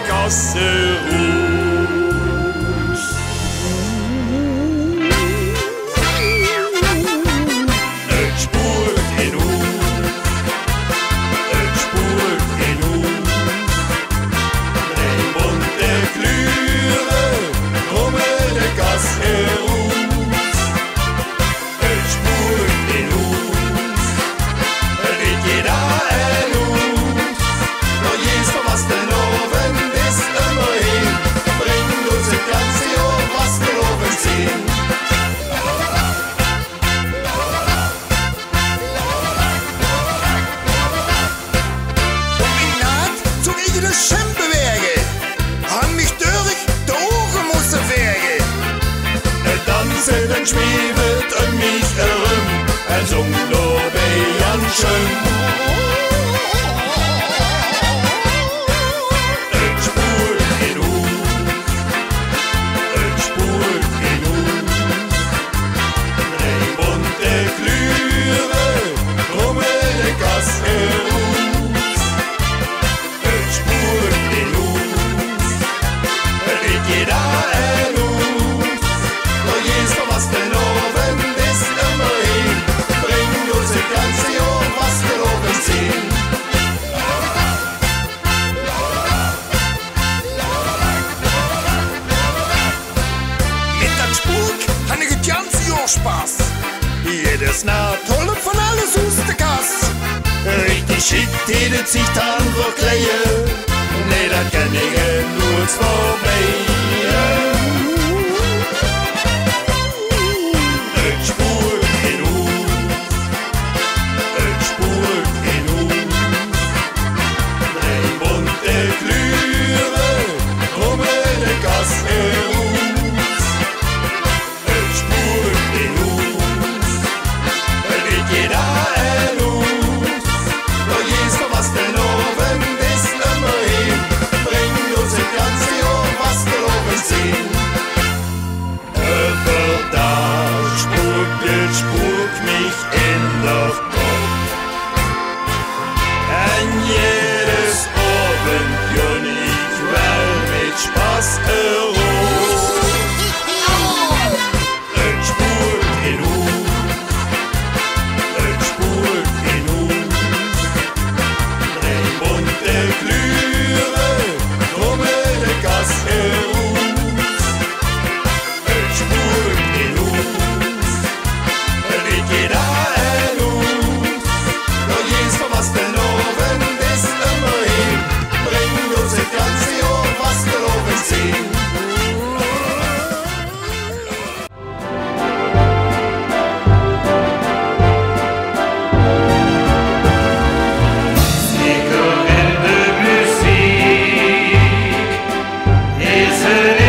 Gasse ruht. Et spurt genug, et spurt genug. Drei bunte Glühre, de Gasse ruht. Et spurt genug, et jeder erlust. Noch jeder was denn oben ist immerhin, bringt uns das ganze Jahr was wir oben ziehen. Zog ich de Schempewerke, han mich durch, de Ohren musste verge. Danset en schwebet en mich herum, en zong door bij Jan Schön. Et spurt genug, et spurt genug. Drei bunte Glühre, de Gasse ruht. Et spurt genug, et jeder erlust. Noch jeder was denn oben ist immerhin, bringt uns das ganze Jahr was wir oben ziehen. Mit dat Spuk han ich het ganze Jahr Spaß. Jedes Jahr tolle von alles aus der Kasse. Richtig schick tätet sich dann verkleiden, nee, das kann ich nur vorbei. Et spurt genug, et spurt genug. Drei bunte Glühre, de Gasse ruht. Et spurt genug, et jeder erlust. Noch jeder was denn oben ist immerhin, bringt uns das ganze Jahr was wir oben ziehen. Überdag spuk mich in der Kopf. An jedes Abend jön ich well mit Spaß herum. Et spurt genug, et spurt genug. Drei bunte Glühre, de Gasse ruht. Et spurt genug, et jeder erlust. Noch jeder was denn oben ist immerhin, bringt uns das ganze Jahr was wir oben ziehen. Musique, et